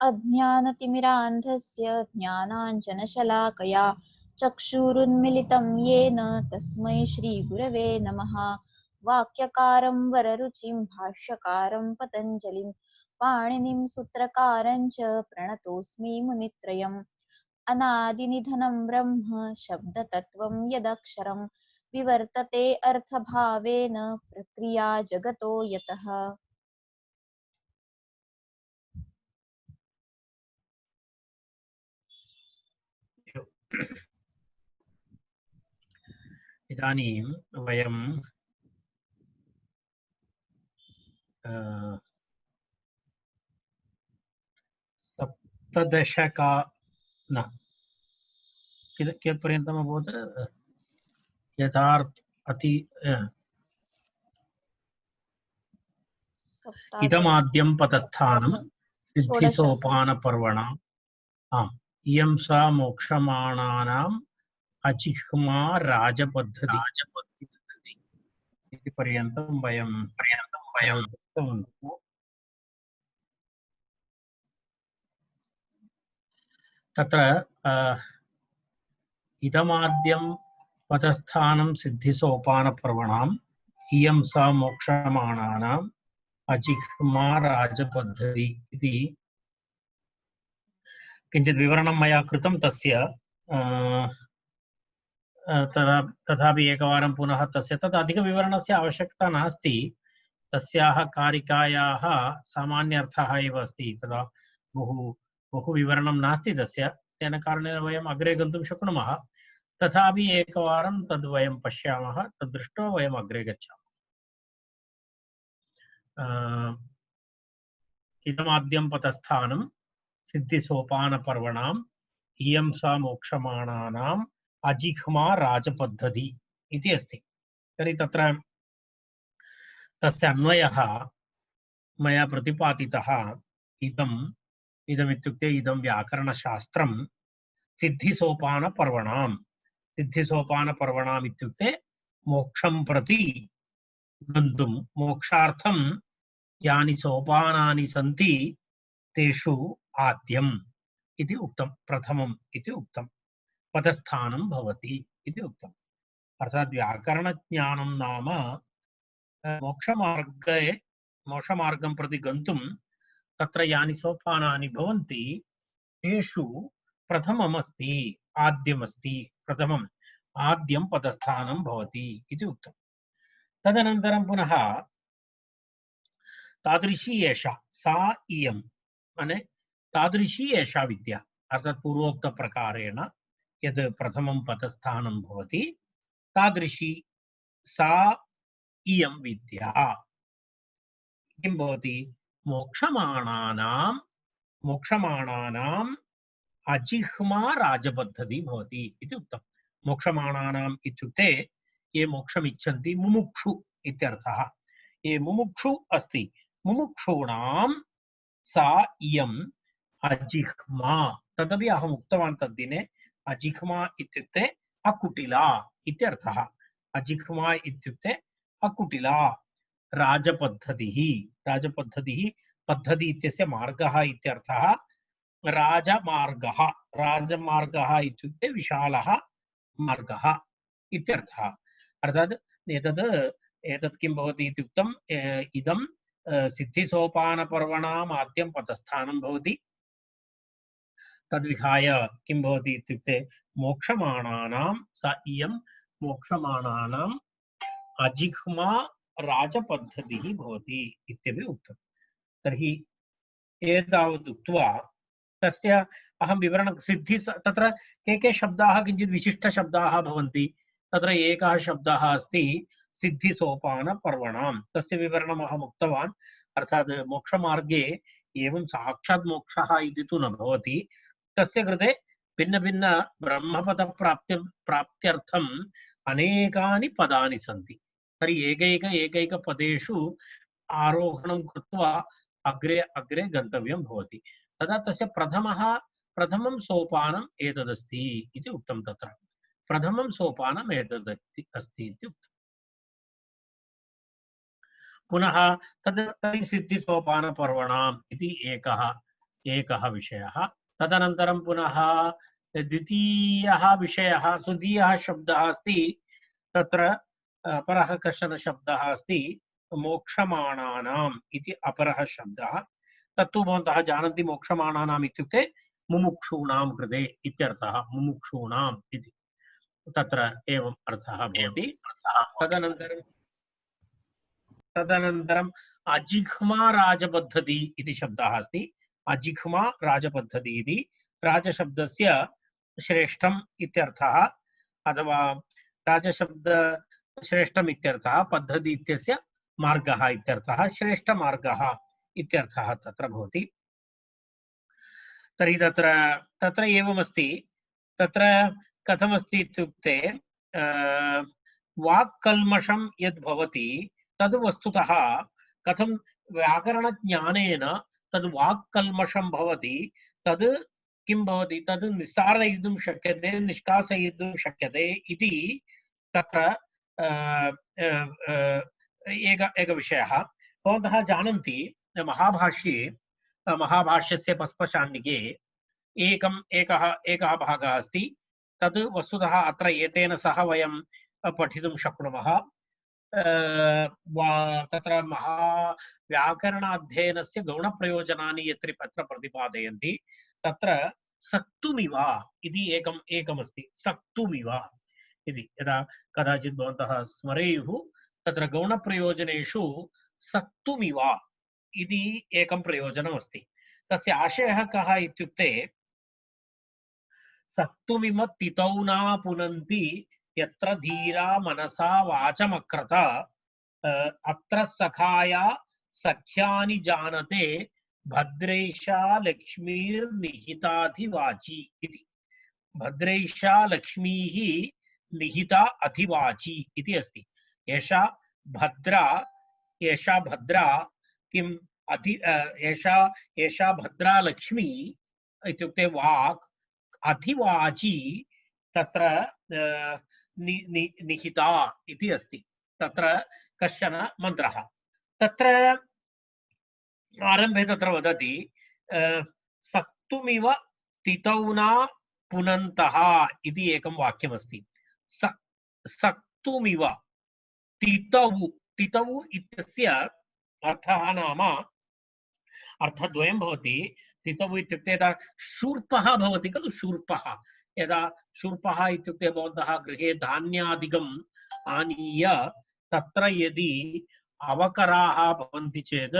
अज्ञानतिमिरान्धस्य ज्ञानाञ्जनशलाकया चक्षुरुन्मिलितं येन तस्मै श्रीगुरवे नमः। वाक्यकारं वररुचिं भाष्यकारं पतञ्जलिं पाणिनिं सूत्रकारं च प्रणतोऽस्मि मुनित्रयम्। अनादिनिधनं ब्रह्म शब्दतत्त्वं यदक्षरं विवर्तते अर्थभावेन प्रक्रिया जगतो यतः। इदानीं वयं सप्तदशका न कियत्पर्यन्तम् अभवत् यथार्थ अति इदमाद्यं पतस्थानं सिद्धिसोपानपर्वणाम् आम् इयं सा मोक्षमाणानाम् अचिह्मा राजपद्धति इति पर्यन्तं वयं दृष्टवन्तः। तत्र इदमाद्यं पतस्थानं सिद्धिसोपानपर्वणाम् इयं सा मोक्षमाणानाम् अजिह्मा राजपद्धति इति किञ्चित् विवरणं मया कृतं तस्य तथापि एकवारं पुनः तस्य तत् अधिकविवरणस्य आवश्यकता नास्ति। तस्याः कारिकायाः सामान्यर्थः एव अस्ति। तदा बहु विवरणं नास्ति तस्य। तेन कारणेन वयम् अग्रे गन्तुं शक्नुमः। तथापि एकवारं तद् वयं पश्यामः, तद् दृष्ट्वा वयम् अग्रे गच्छामः। इदमाद्यं पतस्थानं सिद्धिसोपानपर्वणाम् इयं सा मोक्षमाणानाम् अजिह्मा राजपद्धति इति अस्ति। तर्हि तत्र तस्य अन्वयः मया प्रतिपादितः। इदमित्युक्ते इदं व्याकरणशास्त्रं सिद्धिसोपानपर्वणाम् इत्युक्ते मोक्षं प्रति गन्तुं मोक्षार्थं यानि सोपानानि सन्ति तेषु आद्यम् इति उक्तं, प्रथमम् इति उक्तं, पदस्थानं भवति इति उक्तम्। अर्थात् व्याकरणज्ञानं नाम मोक्षमार्गं प्रति गन्तुं तत्र यानि सोपानानि भवन्ति तेषु प्रथममस्ति, आद्यमस्ति, प्रथमम् आद्यं पदस्थानं भवति इति उक्तं। तदनन्तरं पुनः तादृशी एषा सा इयं माने तादृशी एषा विद्या अर्थात् पूर्वोक्तप्रकारेण यद् प्रथमं पदस्थानं भवति तादृशी सा इयं विद्या किं भवति मोक्षमाणानाम् अजिह्मा राजपद्धति भवति इति उक्तं। मोक्षमाणानाम् इत्युक्ते ये मोक्षमिच्छन्ति मुमुक्षु इत्यर्थः। ये मुमुक्षु अस्ति मुमुक्षूणां सा इयम् अजिह्मा। तदपि अहम् उक्तवान् तद्दिने। अजिह्मा इत्युक्ते अकुटिला इत्यर्थः। अजिह्मा इत्युक्ते अकुटिला। राजपद्धतिः पद्धति इत्यस्य मार्गः इत्यर्थः। राजमार्गः इत्युक्ते विशालः मार्गः इत्यर्थः। अर्थात् एतत् किं भवति इत्युक्तं इदं सिद्धिसोपानपर्वणाम् आद्यं पदस्थानं भवति। तद्विहाय किं भवति इत्युक्ते मोक्षमाणानां स इयं मोक्षमाणानाम् अजिह्मा राजपद्धतिः भवति इत्यपि उक्तं। तर्हि एतावत् उक्त्वा तस्य अहं विवरणं तत्र के शब्दाः किञ्चित् विशिष्टशब्दाः भवन्ति। तत्र एकः शब्दः अस्ति सिद्धिसोपानपर्वणां। तस्य विवरणम् अहम् उक्तवान्। अर्थात् मोक्षमार्गे एवं साक्षात् मोक्षः इति तु न भवति। तस्य कृते भिन्न ब्रह्मपदप्राप्त्यर्थम् अनेकानि पदानि सन्ति। तर्हि एकैकपदेषु आरोहणं कृत्वा अग्रे गन्तव्यं भवति। तदा तस्य प्रथमं सोपानम् एतदस्ति इति उक्तं। तत्र प्रथमं सोपानम् एतदस्ति इति उक्तम्। पुनः तर्हि सिद्धिसोपानपर्वणाम् इति एकः एकः विषयः। तदनन्तरं पुनः द्वितीयः विषयः, द्वितीयः शब्दः अस्ति तत्र अपरः कश्चन शब्दः अस्ति मोक्षमाणानाम् इति अपरः शब्दः। तत्तु भवन्तः जानन्ति, मोक्षमाणानाम् इत्युक्ते मुमुक्षूणां कृते इत्यर्थः, मुमुक्षूणाम् इति तत्र एवम् अर्थः भवति। तदनन्तरं तदनन्तरम् अजिह्मा राजपद्धति इति शब्दः अस्ति। अजिह्मा राजपद्धति इति राजशब्दस्य श्रेष्ठम् इत्यर्थः, अथवा राजशब्द श्रेष्ठम् इत्यर्थः, पद्धति इत्यस्य मार्गः इत्यर्थः, श्रेष्ठमार्गः इत्यर्थः तत्र भवति। तर्हि तत्र तत्र एवमस्ति। तत्र कथमस्ति इत्युक्ते वाक्कल्मषं यद् भवति तद् वस्तुतः कथं व्याकरणज्ञानेन तद् वाक्कल्मषं भवति, तद् किं भवति, तद् निस्सारयितुं शक्यते, निष्कासयितुं शक्यते इति तत्र एकः विषयः। भवन्तः जानन्ति, महाभाष्ये महाभाष्यस्य पस्पशान्निके एकः भागः अस्ति। तद् वस्तुतः अत्र एतेन सह वयं पठितुं शक्नुमः। तत्र व्याकरणाध्ययनस्य गौणप्रयोजनानि यत्र अत्र प्रतिपादयन्ति, तत्र सक्तुमिव इति एकमस्ति। सक्तुमिव इति यदा कदाचित् भवन्तः स्मरेयुः, तत्र गौणप्रयोजनेषु सक्तुमिव इति एकं प्रयोजनमस्ति। तस्य आशयः कः इत्युक्ते, सक्तुमिव तितौ न पुनन्ति यत्र धीरा मनसा वाचमक्रत, अत्र सखाया सख्यानि जानते भद्रैषा लक्ष्मीर्निहिताधिवाची इति। भद्रैषा लक्ष्मीः निहिता अधिवाची इति अस्ति। एषा भद्रा किम् एषा भद्रा लक्ष्मी इत्युक्ते वाक्, अधिवाची तत्र निहिता इति अस्ति। तत्र कश्चन मन्त्रः तत्र आरम्भे तत्र वदति, सक्तुमिव तितौ न पुनन्तः इति एकं वाक्यमस्ति। सक्तुमिव तितौ, तितौ इत्यस्य अर्थः नाम अर्थद्वयं भवति। तितौ इत्युक्ते यदा शूर्पः भवति खलु, शूर्पः, यदा शूर्पः इत्युक्ते भवन्तः गृहे धान्यादिकम् आनीय तत्र यदि अवकराः भवन्ति चेत्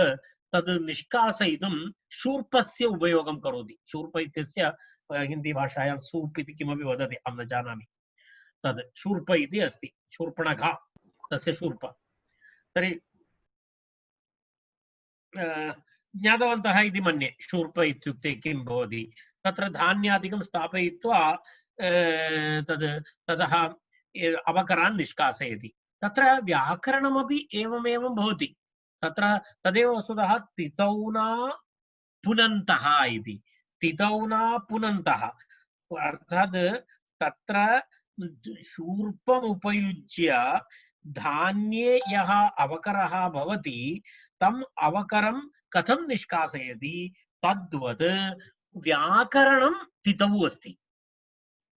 तद् निष्कासयितुं शूर्पस्य उपयोगं करोति। शूर्प इत्यस्य हिन्दी भाषायां सूप् इति किमपि वदति, अहं न जानामि। तद् शूर्प इति अस्ति, शूर्पणखा तस्य शूर्प। तर्हि ज्ञातवन्तः इति मन्ये शूर्प इत्युक्ते किं भवति। तत्र धान्यादिकं स्थापयित्वा ततः अवकरान् निष्कासयति। तत्र व्याकरणमपि एवमेवं भवति। तत्र तदेव वस्तुतः तितौ न पुनन्तः इति। तितौ न पुनन्तः अर्थात् तत्र शूर्पमुपयुज्य धान्ये यः अवकरः भवति तम् अवकरं कथं निष्कासयति, तद्वत् व्याकरणं तितौ अस्ति।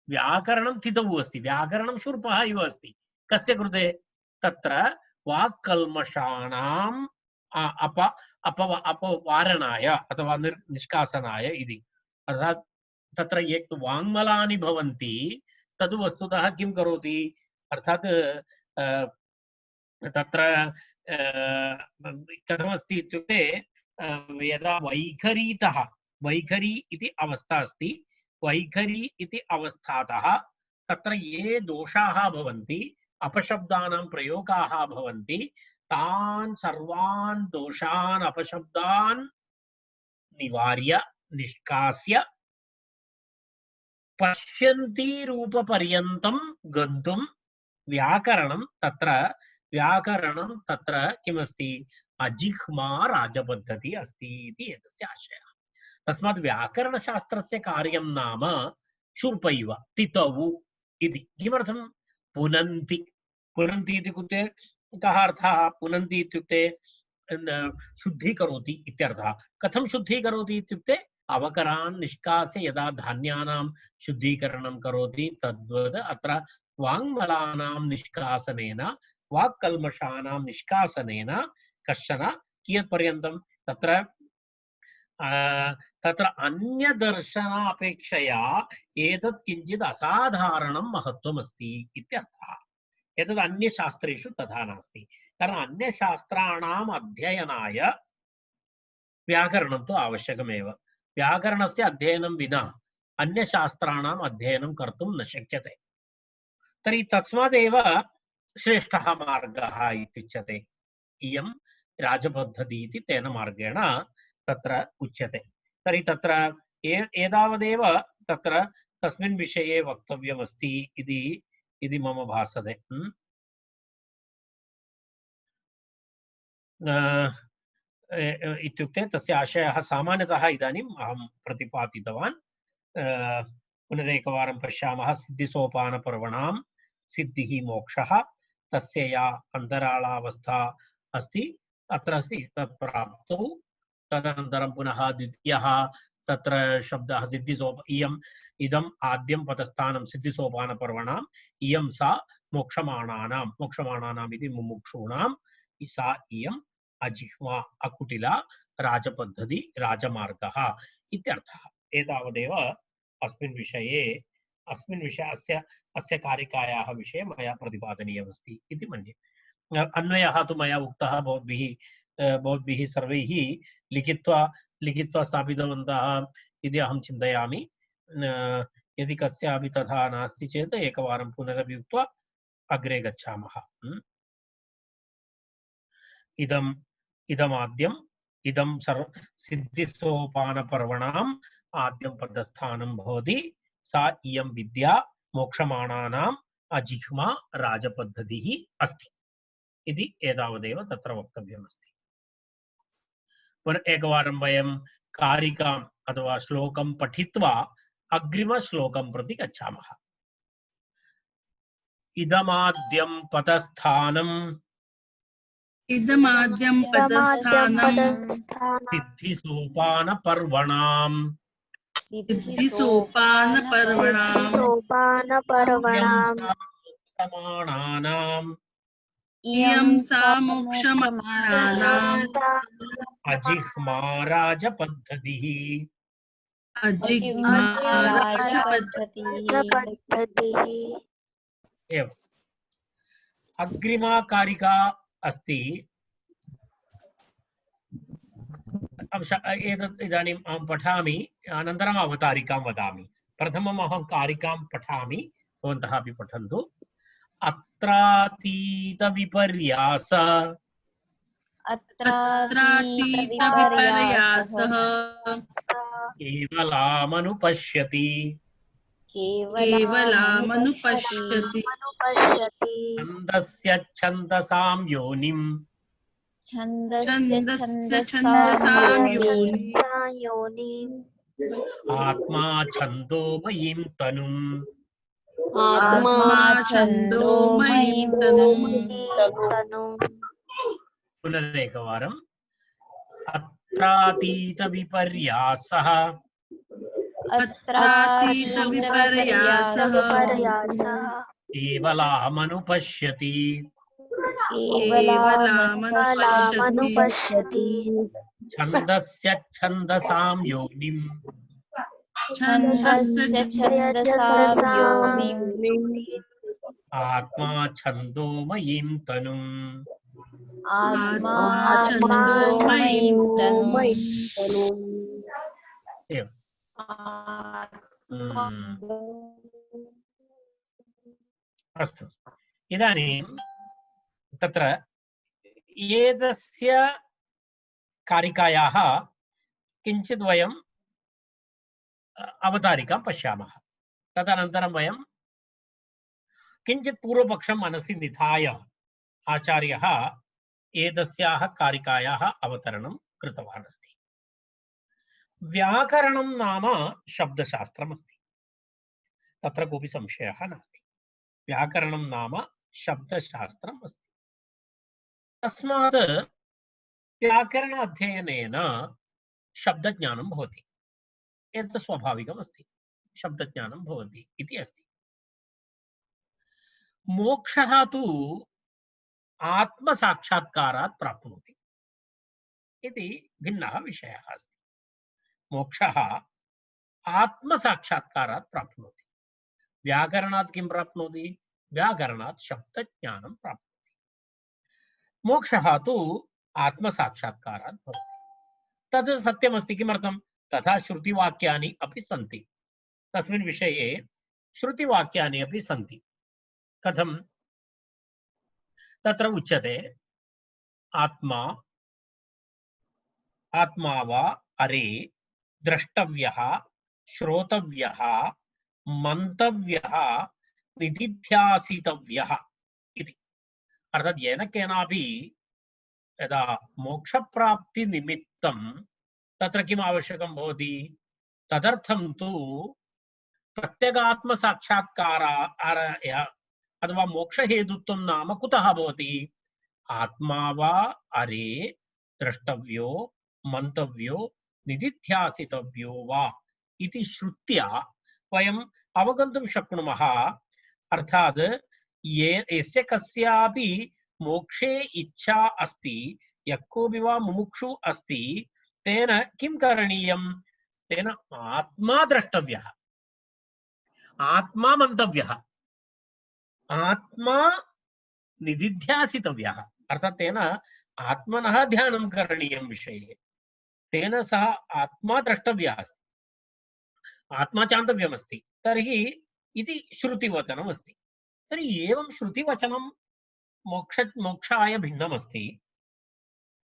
व्याकरणं तितौ अस्ति, व्याकरणं शूर्पः इव अस्ति। कस्य कृते? तत्र वाक्कल्मषाणाम् अपवारणाय अथवा निष्कासनाय इति। अर्थात् तत्र ये वाङ्मलानि भवन्ति तद् वस्तुतः किं करोति, अर्थात् तत्र कथमस्ति इत्युक्ते, यदा वैखरीतः, वैखरी इति अवस्था अस्ति, वैखरी इति अवस्थातः तत्र ये दोषाः भवन्ति, अपशब्दानां प्रयोगाः भवन्ति, तान् सर्वान् दोषान् अपशब्दान् निवार्य निष्कास्य पश्यन्ति रूपपर्यन्तं गन्तुं व्याकरणं तत्र किमस्ति, अजिह्मा राजपद्धति अस्ति इति एतस्य आशयः। तस्मात् व्याकरणशास्त्रस्य कार्यं नाम शूर्प इव, तितौ इति। किमर्थं? पुनन्ति, पुनन्ति इत्युक्ते कः अर्थः? पुनन्ति इत्युक्ते शुद्धीकरोति इत्यर्थः। कथं शुद्धीकरोति इत्युक्ते अवकरान् निष्कास्य यदा धान्यानां शुद्धीकरणं करोति तद्वत् अत्र वाङ्मलानां निष्कासनेन वाक्कल्मषानां निष्कासनेन कश्चन कियत्पर्यन्तं तत्र तत्र अन्यदर्शनापेक्षया एतत् किञ्चित् असाधारणं महत्त्वमस्ति इत्यर्थः। एतद् अन्यशास्त्रेषु तथा नास्ति, कारण अन्यशास्त्राणाम् अध्ययनाय व्याकरणं तु आवश्यकमेव। व्याकरणस्य अध्ययनं विना अन्यशास्त्राणाम् अध्ययनं कर्तुं न शक्यते। तर्हि तस्मादेव श्रेष्ठः मार्गः इत्युच्यते। इयं राजपद्धतिः इति तेन मार्गेण तत्र उच्यते। तर्हि तत्र एतावदेव तत्र तस्मिन् विषये वक्तव्यमस्ति इति मम भासते। इत्युक्ते तस्य आशयः सामान्यतः इदानीम् अहं प्रतिपादितवान्। पुनरेकवारं पश्यामः। सिद्धिसोपानपर्वणां सिद्धिः मोक्षः, तस्य या अन्तरालावस्था अस्ति अत्र अस्ति तत् प्राप्तौ। तदनन्तरं पुनः द्वितीयः तत्र शब्दः इदम् आद्यं पदस्थानं सिद्धिसोपानपर्वणाम् इयं सा मोक्षमाणानाम् इति मुमुक्षूणां सा इयम् अजिह्वा अकुटिला राजपद्धति राजमार्गः इत्यर्थः। एतावदेव अस्मिन् विषये अस्य कारिकायाः विषये मया प्रतिपादनीयमस्ति इति मन्ये। अन्वयः तु मया उक्तः भवद्भिः सर्वैः लिखित्वा स्थापितवन्तः इति अहं चिन्तयामि। यदि कस्यापि तथा नास्ति चेत् एकवारं पुनरपि उक्त्वा अग्रे गच्छामः। इदमाद्यम् इदं सिद्धिसोपानपर्वणाम् आद्यं पदस्थानं भवति। सा इयं विद्या मोक्षमाणानाम् अजिह्मा राजपद्धतिः अस्ति इति एतावदेव तत्र वक्तव्यमस्ति। एकवारं वयं कारिकाम् अथवा श्लोकं पठित्वा अग्रिमश्लोकं प्रति गच्छामः। इदमाद्यं पदस्थानम् सिद्धिसोपानपर्वणाम् इयं सा मोक्षमाणानाम् अजिह्मा राजपद्धतिः। अग्रिमा कारिका अस्ति। एतत् इदानीम् अहं पठामि, अनन्तरम् अवतारिकां वदामि। प्रथमम् अहं कारिकां पठामि, भवन्तः अपि पठन्तु। अत्रातीतविपर्यास केवलामनुपश्यति छन्दस्य छन्दसां योनिम् आत्मा छन्दोमयीं तनुम्। पुनरेकवारम्। अत्रातीतविपर्यासः केवलामनुपश्यति छन्दस्य छन्दसां योनिम् आत्मा छन्दोमयीं तनुम्। अस्तु, इदानीं तत्र एतस्य कारिकायाः किञ्चित् वयं अवतारिकां पश्यामः। तदनन्तरं वयं किञ्चित् पूर्वपक्षं मनसि निधाय आचार्यः एतस्याः कारिकायाः अवतरणं कृतवान् अस्ति। व्याकरणं नाम शब्दशास्त्रमस्ति, तत्र कोऽपि संशयः नास्ति। व्याकरणं नाम शब्दशास्त्रम् अस्ति। तस्मात् व्याकरण अध्ययनेन शब्दज्ञानं भवति। एतत् स्वाभाविकमस्ति, शब्दज्ञानं भवति इति अस्ति। मोक्षः तु आत्मसाक्षात्कारात् प्राप्नोति इति भिन्नः विषयः अस्ति। मोक्षः आत्मसाक्षात्कारात् प्राप्नोति। व्याकरणात् किं प्राप्नोति? व्याकरणात् शब्दज्ञानं प्राप्नोति। मोक्षः तु आत्मसाक्षात्कारात् भवति। तद् सत्यमस्ति। किमर्थं? तथा श्रुतिवाक्यानि अपि सन्ति। तस्मिन् विषये श्रुतिवाक्यानि अपि सन्ति। कथं? तत्र उच्यते आत्मा आत्मा वा अरे द्रष्टव्यः, श्रोतव्यः, मन्तव्यः, निदिध्यासितव्यः इति। अर्थात् येन केनापि यदा मोक्षप्राप्तिनिमित्तं तत्र किम् आवश्यकं भवति? तदर्थं तु प्रत्यगात्मसाक्षात्काराय अथवा मोक्षहेतुत्वं नाम कुतः भवति? आत्मा वा अरे द्रष्टव्यो, मन्तव्यो, निदिध्यासितव्यो वा इति श्रुत्या वयम् अवगन्तुं शक्नुमः। अर्थात् यस्य कस्यापि मोक्षे इच्छा अस्ति, यः कोऽपि वा मुमुक्षु अस्ति, तेन किं करणीयं? तेन आत्मा द्रष्टव्यः, आत्मा मन्तव्यः, आत्मा निदिध्यासितव्यः। अर्थात् तेन आत्मनः ध्यानं करणीयं विषये, तेन सह आत्मा द्रष्टव्यः अस्ति, आत्मा चान्तव्यमस्ति। तर्हि इति श्रुतिवचनमस्ति। तर्हि एवं श्रुतिवचनं मोक्षाय भिन्नमस्ति।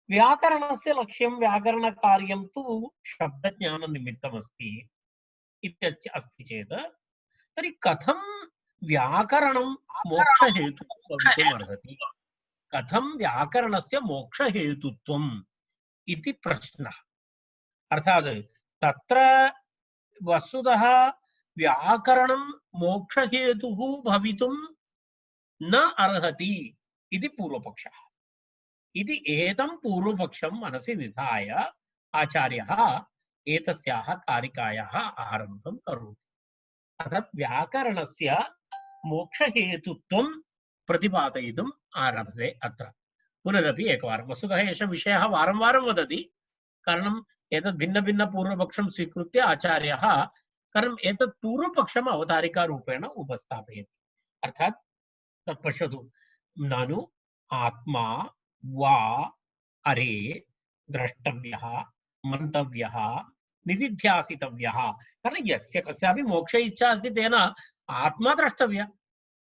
व्याकरणस्य लक्ष्यं, व्याकरणकार्यं तु शब्दज्ञाननिमित्तमस्ति इत्यस्य अस्ति चेत् तर्हि कथं व्याकरणं मोक्षहेतुत्वं भवितुमर्हति? कथं व्याकरणस्य मोक्षहेतुत्वम् इति प्रश्नः। अर्थात् तत्र वस्तुतः व्याकरणं मोक्षहेतुः भवितुं न अर्हति इति पूर्वपक्षः। इति एतं पूर्वपक्षं मनसि निधाय आचार्यः एतस्याः कारिकायाः आरम्भं करोति। अर्थात् व्याकरणस्य मोक्षहेतुत्वं प्रतिपादयितुम् आरभते अत्र। पुनरपि एकवारं वस्तुतः एषः विषयः वारं वारं वदति, कारणम् एतत् भिन्नभिन्नपूर्वपक्षं स्वीकृत्य आचार्यः कारणम् एतत् पूर्वपक्षम् अवतारिकारूपेण उपस्थापयति। अर्थात् तत् पश्यतु, ननु आत्मा वा अरे द्रष्टव्यः, मन्तव्यः, निदिध्यासितव्यः। कारण यस्य कस्यापि मोक्ष इच्छा अस्ति तेन आत्मा द्रष्टव्यः,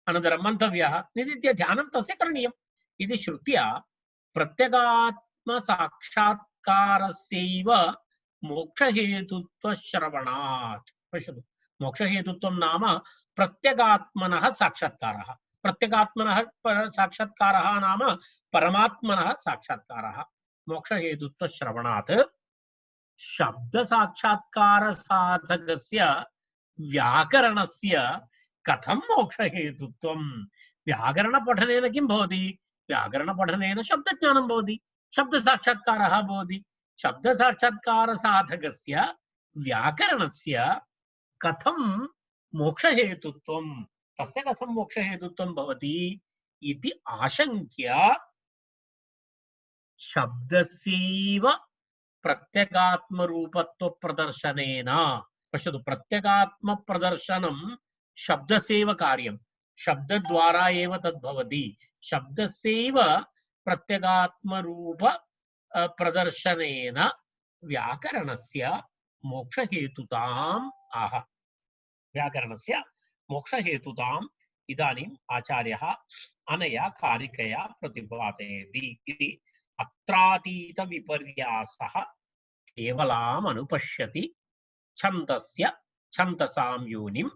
अनन्तरं मन्तव्यः, निदिध्य ध्यानं तस्य करणीयम् इति श्रुत्या प्रत्यगात्मसाक्षात्कारस्यैव मोक्षहेतुत्वश्रवणात्। पश्यतु, मोक्षहेतुत्वं नाम प्रत्यगात्मनः साक्षात्कारः। प्रत्यगात्मनः साक्षात्कारः नाम परमात्मनः साक्षात्कारः। मोक्षहेतुत्वश्रवणात् शब्दसाक्षात्कारसाधकस्य व्याकरणस्य कथं मोक्षहेतुत्वं? व्याकरणपठनेन किं भवति? व्याकरणपठनेन शब्दज्ञानं भवति, शब्दसाक्षात्कारः भवति। शब्दसाक्षात्कारसाधकस्य व्याकरणस्य कथं मोक्षहेतुत्वं, तस्य कथं मोक्षहेतुत्वं भवति इति आशङ्क्य शब्दस्यैव प्रत्यगात्मरूपत्वप्रदर्शनेन, पश्यतु, प्रत्यगात्मप्रदर्शनं शब्दस्यैव कार्यं, शब्दद्वारा एव तद्भवति। शब्दस्यैव प्रत्यगात्मरूप प्रदर्शनेन व्याकरणस्य मोक्षहेतुताम् आह। व्याकरणस्य मोक्षहेतुताम् इदानीम् आचार्यः अनया कारिकया प्रतिपादयति इति। अत्रातीत विपर्यासः केवलाम् अनुपश्यति छन्दस्य छन्दसां योनिम्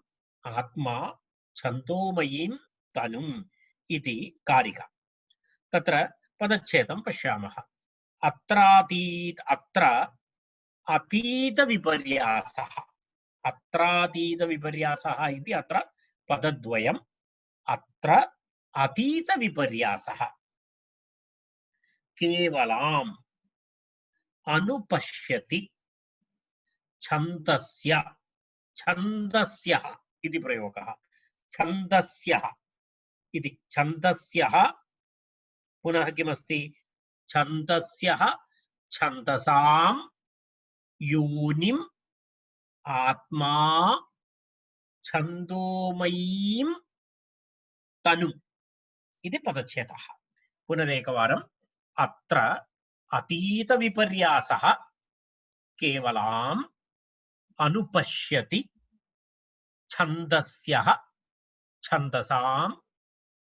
आत्मा छन्दोमयीं तनुम् इति कारिका। तत्र पदच्छेदं पश्यामः। अत्र अतीत विपर्यासः, अत्रातीत विपर्यासः इति अत्र पदद्वयम्। अत्र अतीत विपर्यासः केवलाम् अनुपश्यति छन्दस्य छन्दस्यः इति प्रयोगः छन्दस्यः इति छन्दस्यः पुनः किमस्ति छन्दस्यः छन्दसां योनिम् आत्मा छन्दोमयीं तनु इति पदच्छेदः पुनरेकवारम् अत्र अतीत विपर्यासः केवलाम् अनुपश्यति छन्दस्यः छन्दसां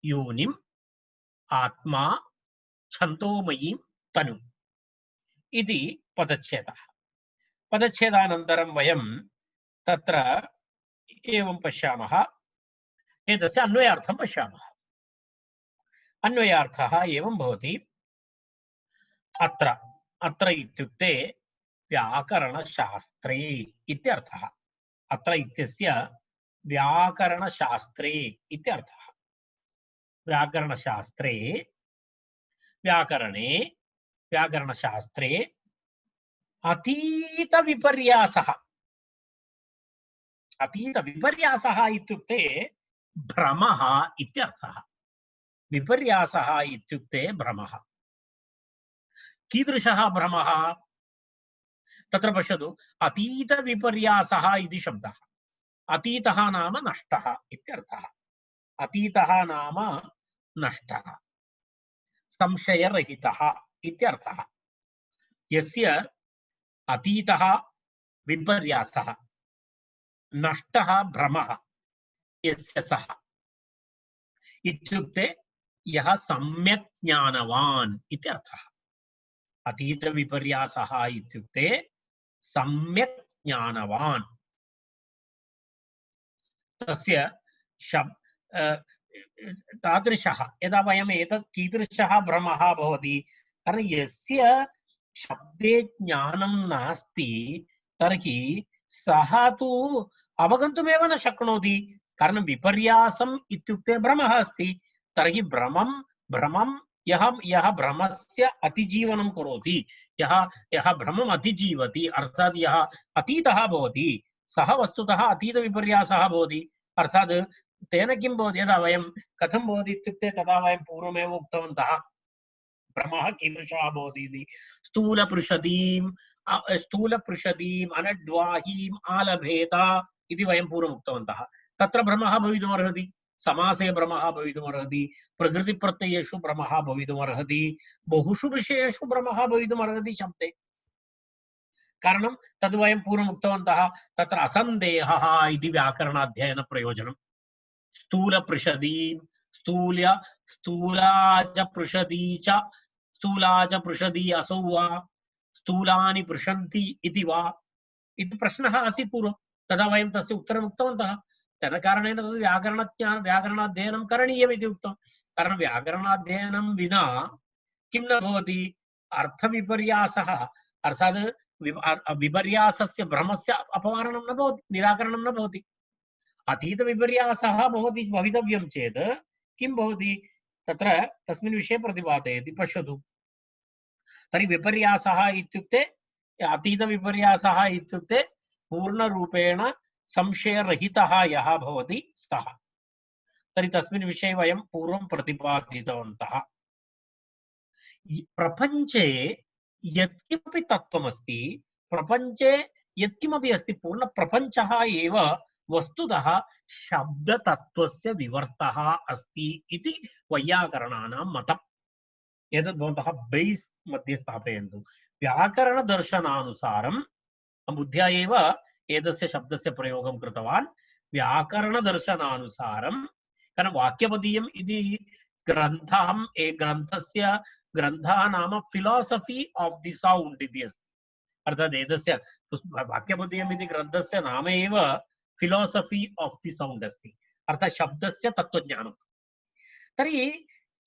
योनिम् आत्मा छन्दोमयीं तनु इति पदच्छेदः पदच्छेदानन्तरं वयं तत्र एवं पश्यामः एतस्य अन्वयार्थं पश्यामः अन्वयार्थः एवं भवति अत्र अत्र इत्युक्ते व्याकरणशास्त्रे इत्यर्थः अत्र इत्यस्य व्याकरणशास्त्रे इत्यर्थः व्याकरणशास्त्रे व्याकरणे व्याकरणशास्त्रे अतीत विपर्यासः इत्युक्ते भ्रमः इत्यर्थः विपर्यासः इत्युक्ते भ्रमः कीदृशः भ्रमः तत्र पश्यतु अतीत विपर्यासः इति शब्दः अतीतः नाम नष्टः इत्यर्थः अतीतः नाम नष्टः संशयरहितः इत्यर्थः यस्य अतीतः विपर्यासः नष्टः भ्रमः यस्य सः इत्युक्ते यः सम्यक् ज्ञानवान् इत्यर्थः अतीत विपर्यासः इत्युक्ते सम्यक् ज्ञानवान् तस्य तादृशः यदा वयम् एतत् कीदृशः भ्रमः भवति कारण यस्य शब्दे ज्ञानं नास्ति तर्हि सः तु अवगन्तुमेव न शक्नोति कारण विपर्यासम् इत्युक्ते भ्रमः अस्ति तर्हि भ्रमं यः भ्रमस्य अतिजीवनं करोति यः भ्रमम् अतिजीवति अर्थात् यः अतीतः भवति सः वस्तुतः अतीत विपर्यासः भवति अर्थात् तेन किं भवति यदा वयं कथं भवति इत्युक्ते तदा वयं पूर्वमेव उक्तवन्तः भ्रमः कीदृशः भवति इति स्थूलपृषदीम् अनड्वाहीम् आलभेत इति वयं पूर्वम् उक्तवन्तः तत्र भ्रमः भवितुमर्हति समासे भ्रमः भवितुमर्हति प्रकृतिप्रत्ययेषु भ्रमः भवितुमर्हति बहुषु विषयेषु भ्रमः भवितुमर्हति शब्दे कारणं तद् वयं पूर्वम् उक्तवन्तः तत्र असन्देहः इति व्याकरणाध्ययनप्रयोजनं स्थूलपृषदीं स्थूलाच पृषदी असौ वा स्थूलानि पृषन्ति इति वा इति प्रश्नः आसीत् पूर्वं तदा वयं तस्य उत्तरम् उक्तवन्तः तेन कारणेन तद् व्याकरणाध्ययनं करणीयमिति उक्तं कारणं व्याकरणाध्ययनं विना किं न भवति अर्थविपर्यासः अर्थात् विपर्यासस्य भ्रमस्य अपवारणं न भवति निराकरणं न भवति अतीत विपर्यासः भवति भवितव्यं चेत् किं भवति तत्र तस्मिन् विषये प्रतिपादयति पश्यतु तर्हि विपर्यासः इत्युक्ते अतीत विपर्यासः इत्युक्ते पूर्णरूपेण संशयरहितः यः भवति सः तर्हि तस्मिन् विषये वयं पूर्वं प्रतिपादितवन्तः प्रपञ्चे यत्किमपि तत्त्वमस्ति प्रपञ्चे यत्किमपि अस्ति पूर्णप्रपञ्चः एव वस्तुतः शब्दतत्त्वस्य विवर्तः अस्ति इति वैयाकरणानां मतम् एतद् भवन्तः बेस् मध्ये स्थापयन्तु व्याकरणदर्शनानुसारं बुद्ध्या एव एतस्य शब्दस्य प्रयोगं कृतवान् व्याकरणदर्शनानुसारं कारण वाक्यपदीयम् इति ग्रन्थः नाम फिलासफी आफ् दि सौण्ड् इति अस्ति अर्थात् एतस्य वाक्यपदीयम् इति ग्रन्थस्य नाम एव फिलासफी आफ् दि सौण्ड् अस्ति अर्थात् शब्दस्य तत्त्वज्ञानं तर्हि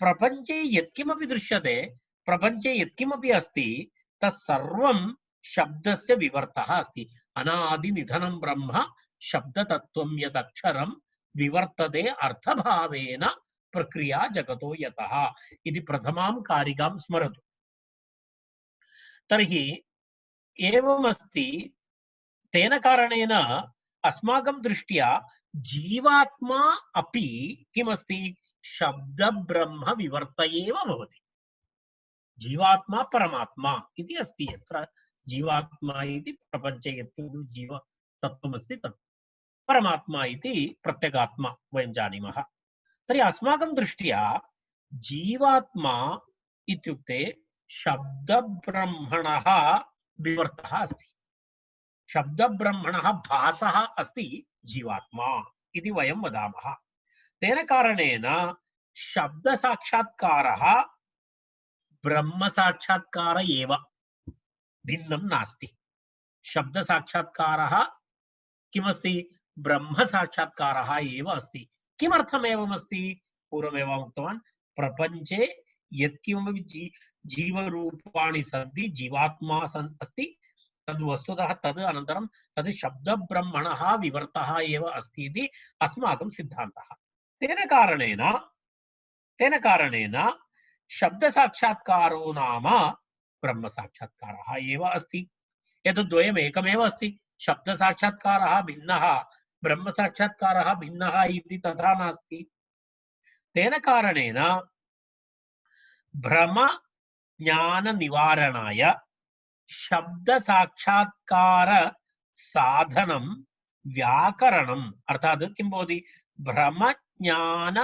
प्रपञ्चे यत्किमपि दृश्यते प्रपञ्चे यत्किमपि अस्ति तत्सर्वं शब्दस्य विवर्तः अस्ति अनादिनिधनं ब्रह्म शब्दतत्त्वं यदक्षरं विवर्तते अर्थभावेन प्रक्रिया जगतो यतः इति प्रथमां कारिकां स्मरतु तर्हि एवमस्ति तेन कारणेन अस्माकं दृष्ट्या जीवात्मा अपि किमस्ति शब्दब्रह्म विवर्त एव भवति। जीवात्मा परमात्मा इति अस्ति। यत्र जीवात्मा इति प्रपञ्चे यत् जीव तत्त्वमस्ति तत् परमात्मा इति प्रत्यगात्मा वयं जानीमः। तर्हि अस्माकं दृष्ट्या जीवात्मा इत्युक्ते शब्दब्रह्मणः विवर्तः अस्ति। शब्दब्रह्मणः भासः अस्ति जीवात्मा इति वयं वदामः। तेन कारणेन शब्दसाक्षात्कारः ब्रह्मसाक्षात्कार एव, भिन्नं नास्ति। शब्दसाक्षात्कारः किमस्ति? ब्रह्मसाक्षात्कारः एव अस्ति। किमर्थम् एवमस्ति? पूर्वमेव उक्तवान्, प्रपञ्चे यत्किमपि जीवरूपाणि सन्ति, जीवात्मा अस्ति, तद् वस्तुतः तद् अनन्तरं तद् शब्दब्रह्मणः विवर्तः एव अस्ति इति अस्माकं सिद्धान्तः। तेन कारणेन शब्दसाक्षात्कारो नाम ब्रह्मसाक्षात्कारः एव अस्ति। एतद्द्वयम् एकमेव अस्ति। शब्दसाक्षात्कारः भिन्नः, ब्रह्मसाक्षात्कारः भिन्नः इति तथा नास्ति। तेन कारणेन भ्रम ज्ञान निवारणाय शब्दसाक्षात्कार साधनं व्याकरणम्, अर्थात् किं भवति? भ्रम ज्ञान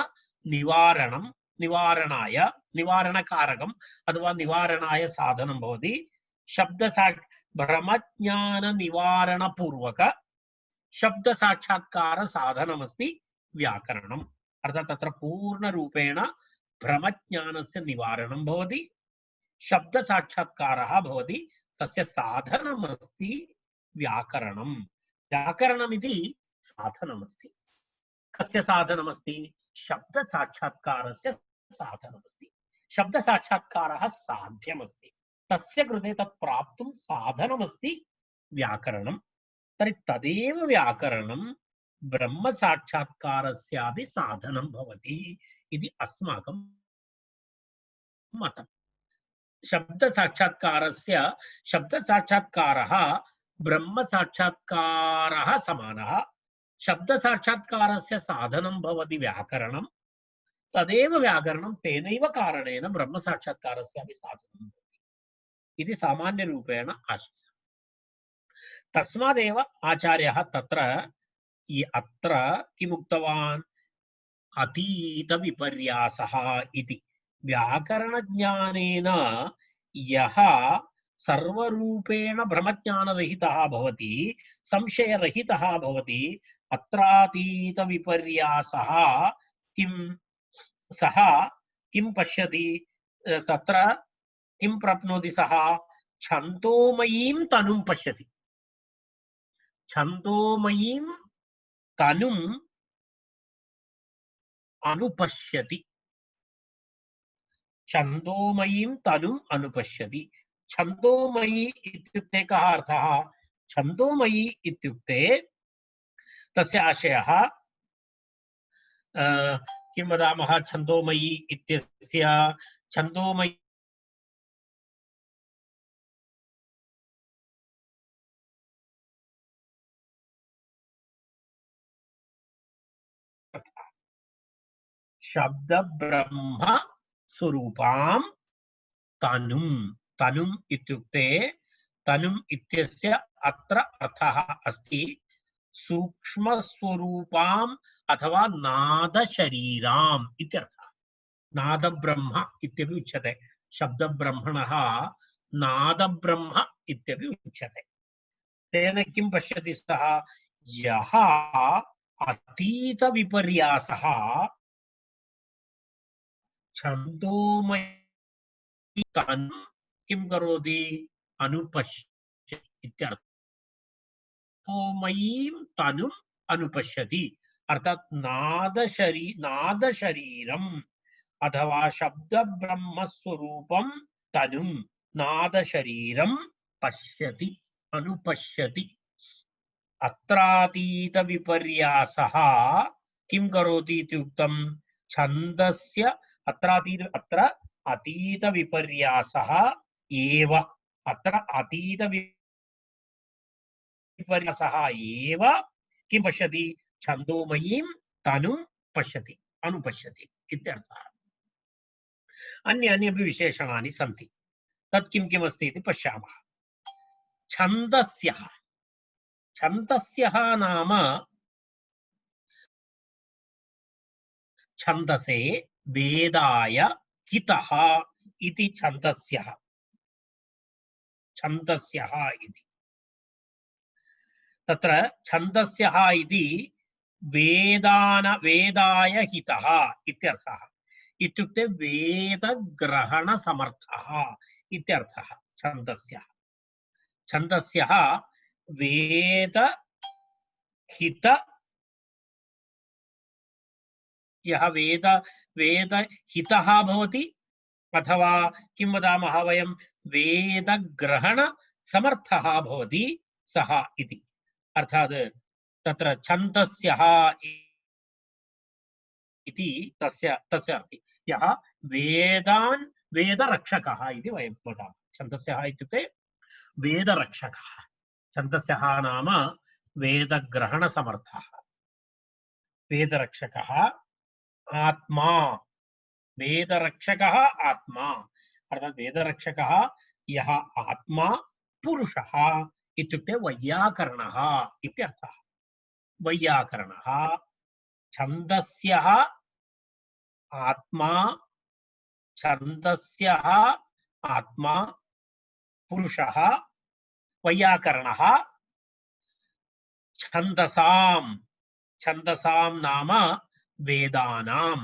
निवारणं, निवारणाय, निवारणकारकम् अथवा निवारणाय साधनं भवति। भ्रमज्ञान निवारण पूर्वक शब्द साक्षात्कार साधनमस्ति व्याकरणम्। अर्थात् तत्र पूर्णरूपेण भ्रमज्ञानस्य निवारणं भवति, शब्द साक्षात्कारः भवति, तस्य साधनमस्ति व्याकरणम्। व्याकरणमिति साधनमस्ति। कस्य साधनमस्ति? शब्द साक्षात्कारस्य साधनमस्ति। शब्द साक्षात्कारः साध्यमस्ति, तस्य कृते तत् प्राप्तुं साधनमस्ति व्याकरणम्। तर्हि तदेव व्याकरणं ब्रह्म साक्षात्कारस्यापि साधनं भवति इति अस्माकं मतम्। शब्द साक्षात्कारः ब्रह्म साक्षात्कारः समानः। शब्द साक्षात्कारस्य साधनं भवति व्याकरणं, तदेव व्याकरणं तेनैव कारणेन ब्रह्म साक्षात्कारस्यापि साधनं भवति इति सामान्यरूपेण आशयः। तस्मादेव आचार्यः अत्र किमुक्तवान्? अतीतविपर्यासः इति। व्याकरणज्ञानेन यः सर्वरूपेण भ्रमज्ञानरहितः भवति, संशयरहितः भवति, अत्रातीतविपर्यासः किं? सः किं पश्यति? तत्र किं प्राप्नोति? सः छन्दोमयीं तनुं पश्यति। छन्दोमयीं तनुम् अनुपश्यति। छन्दोमयीं तनुम् अनुपश्यति। छन्दोमयी इत्युक्ते कः अर्थः? छन्दोमयी इत्युक्ते तस्य आशयः किं वदामः? छन्दोमयी इत्यस्य छन्दोमयी शब्द ब्रह्म स्वरूपां तनुम्। तनुम् इत्युक्ते तनुम् इत्यस्य अत्र अर्थः अस्ति सूक्ष्म स्वरूपाम् अथवा नाद शरीराम् इत्यर्थः। नाद ब्रह्म इत्यपि उच्यते। शब्द ब्रह्मणः नाद ब्रह्म इत्यपि उच्यते। तेन किं पश्यति सः? यः अतीत विपर्यासः छन्दोमयी तनुं किं करोति? अनुपश्यति इत्यर्थः। छन्दोमयीं तनुम् अनुपश्यति, अर्थात् नाद शरीरम् अथवा शब्द ब्रह्म स्वरूपं तनुं नाद शरीरं पश्यति, अनुपश्यति। अत्रातीत विपर्यासः किं करोति इति उक्तं? छन्दस्य अत्र अतीत विपर्यासः एव। अत्र अतीत विपर्यसः एव किं पश्यति छन्दोमयीं तनुं पश्यति अनुपश्यति इत्यर्थः अन्य अन्यपि विशेषणानि सन्ति तत् किं किम् अस्ति इति पश्यामः छन्दस्यः छन्दस्यः नाम छन्दसे वेदाय हितः इति छन्दस्यः छन्दस्यः इति तत्र छन्दस्यः इति वेदाय हितः इत्यर्थः इत्युक्ते वेदग्रहणसमर्थः इत्यर्थः छन्दस्यः छन्दस्यः वेदहित यः वेदहितः भवति अथवा किं वदामः वयं वेदग्रहणसमर्थः भवति सः इति अर्थात् तत्र छन्दस्यः इति तस्य अर्थे यः वेदान् वेदरक्षकः इति वयं वदामः छन्दस्यः इत्युक्ते वेदरक्षकः छन्दस्यः नाम वेदग्रहणसमर्थः वेदरक्षकः आत्मा वेदरक्षकः आत्मा अर्थात् वेदरक्षकः यः आत्मा पुरुषः इत्युक्ते वैयाकरणः इत्यर्थः वैयाकरणः छन्दस्यः आत्मा छन्दस्यः आत्मा पुरुषः वैयाकरणः छन्दसां छन्दसां नाम वेदानां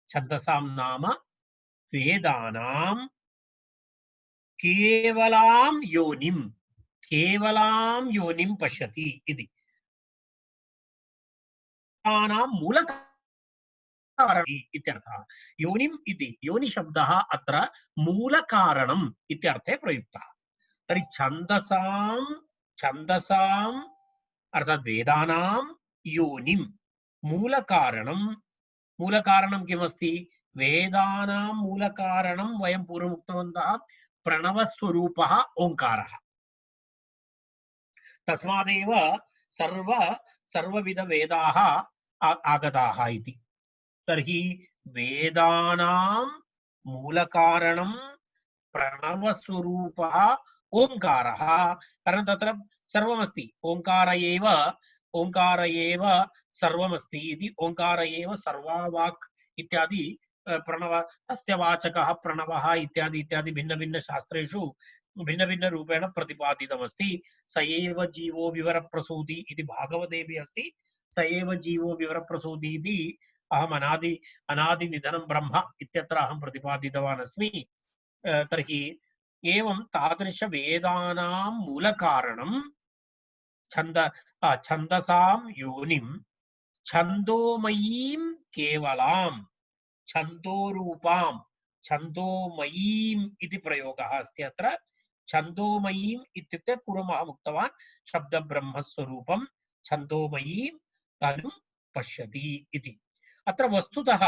छन्दसां नाम वेदानां केवलां योनिं पश्यति इति मूलकारणम् इत्यर्थः योनिम् इति योनिशब्दः अत्र मूलकारणम् इत्यर्थे प्रयुक्तः तर्हि छन्दसाम् अर्थात् वेदानां योनिं मूलकारणं किमस्ति वेदानां मूलकारणं वयं पूर्वम् उक्तवन्तः प्रणवस्वरूपः ओङ्कारः तस्मादेव सर्वविधवेदाः आगताः इति तर्हि वेदानां मूलकारणं प्रणवस्वरूपः ओङ्कारः कारण तत्र सर्वमस्ति ओङ्कार एव सर्वमस्ति इति ओङ्कार एव सर्वावाक् इत्यादि प्रणव तस्य वाचकः प्रणवः इत्यादि इत्यादि भिन्नभिन्नशास्त्रेषु भिन्नभिन्नरूपेण प्रतिपादितमस्ति स एव जीवो विवरप्रसूति इति भागवतेऽपि अस्ति स एव जीवो विवरप्रसूति इति अहम् अनादिनिधनं ब्रह्म इत्यत्र अहं प्रतिपादितवान् अस्मि तर्हि एवं तादृशवेदानां मूलकारणं छन्दसां योनिं छन्दोमयीं केवलां छन्दोरूपां छन्दोमयीम् इति प्रयोगः अस्ति अत्र छन्दोमयीम् इत्युक्ते पूर्वम् अहम् उक्तवान् शब्दब्रह्मस्वरूपं छन्दोमयीं तनुं पश्यति इति अत्र वस्तुतः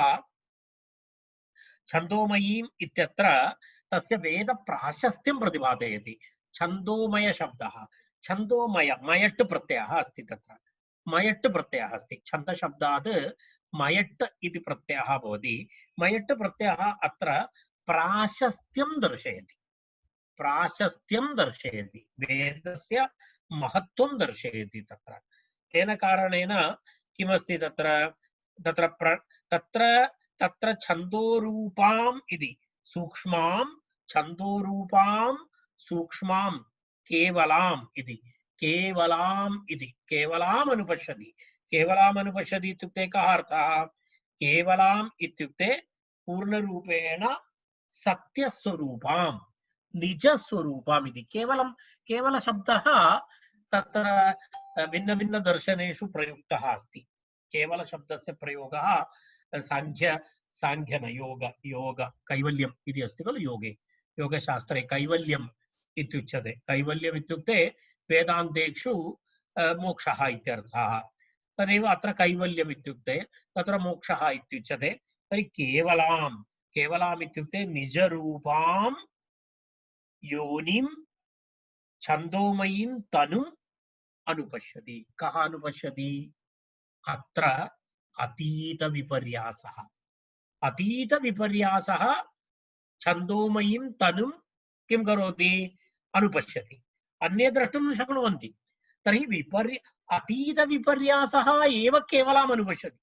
छन्दोमयीम् इत्यत्र तस्य वेदप्राशस्त्यं प्रतिपादयति छन्दोमय शब्दः छन्दोमय मयट् प्रत्ययः अस्ति तत्र मयट् प्रत्ययः अस्ति छन्दशब्दात् मयट् इति प्रत्ययः भवति मयट् प्रत्ययः अत्र प्राशस्त्यं दर्शयति वेदस्य महत्त्वं दर्शयति तत्र तेन कारणेन किमस्ति तत्र छन्दोरूपाम् इति सूक्ष्मां छन्दोरूपां सूक्ष्मां केवलाम् इति केवलाम् अनुपश्यति इत्युक्ते कः अर्थः केवलाम् इत्युक्ते पूर्णरूपेण सत्यस्वरूपां निजस्वरूपाम् इति केवलशब्दः तत्र भिन्नभिन्नदर्शनेषु प्रयुक्तः अस्ति केवलशब्दस्य प्रयोगः सांख्यन योग कैवल्यम् इति अस्ति खलु योगशास्त्रे कैवल्यम् इत्युच्यते कैवल्यम् इत्युक्ते वेदान्तेषु मोक्षः इत्यर्थः तदेव अत्र कैवल्यम् इत्युक्ते तत्र मोक्षः इत्युच्यते तर्हि केवलाम् इत्युक्ते निजरूपां योनिं छन्दोमयीं तनुं अनुपश्यति। कः अनुपश्यति? अत्र अतीत विपर्यासः। अतीत विपर्यासः छन्दोमयीं तनुं किं करोति? अनुपश्यति। अन्ये द्रष्टुं न शक्नुवन्ति। तर्हि अतीत विपर्यासः एव केवलम् अनुपश्यति।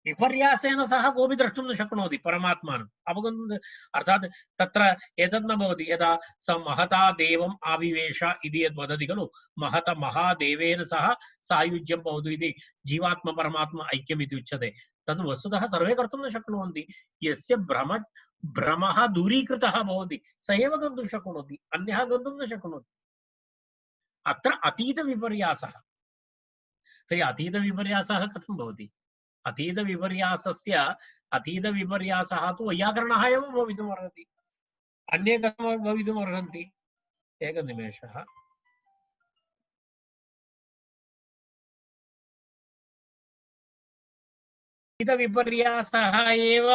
विपर्यासेन सह कोऽपि द्रष्टुं न शक्नोति परमात्मानं। अवगन्तुं अर्थात् तत्र एतत् न भवति। यदा स महता देवम् आविवेश इति यद् वदति खलु, महत महादेवेन सह सायुज्यं भवतु इति जीवात्मा परमात्मा ऐक्यम् इति उच्यते। तद् वस्तुतः सर्वे कर्तुं न शक्नुवन्ति। यस्य भ्रमः दूरीकृतः भवति स एव गन्तुं शक्नोति, अन्यः गन्तुं न शक्नोति। अत्र अतीतविपर्यासः। तर्हि अतीतविपर्यासः कथं भवति? अतीतविपर्यासः तु वैयाकरणः एव भवितुमर्हति। अन्ये कथं भवितुमर्हन्ति? एकनिमेषः। अतीतविपर्यासः एव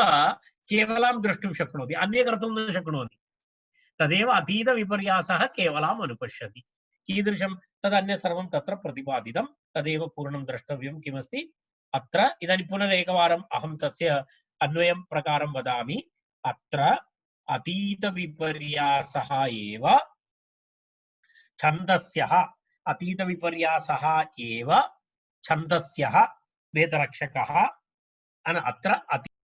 केवलं द्रष्टुं शक्नोति, अन्ये कर्तुं न शक्नोति। तदेव अतीतविपर्यासः केवलम् अनुपश्यति। कीदृशं? तदन्य सर्वं तत्र प्रतिपादितं, तदेव पूर्णं द्रष्टव्यं। किमस्ति अत्र? इदानीं पुनरेकवारम् अहं तस्य अन्वयं प्रकारं वदामि। अत्र अतीतविपर्यासः एव छन्दस्यः, अतीतविपर्यासः एव छन्दस्यः वेदरक्षकः। अत्र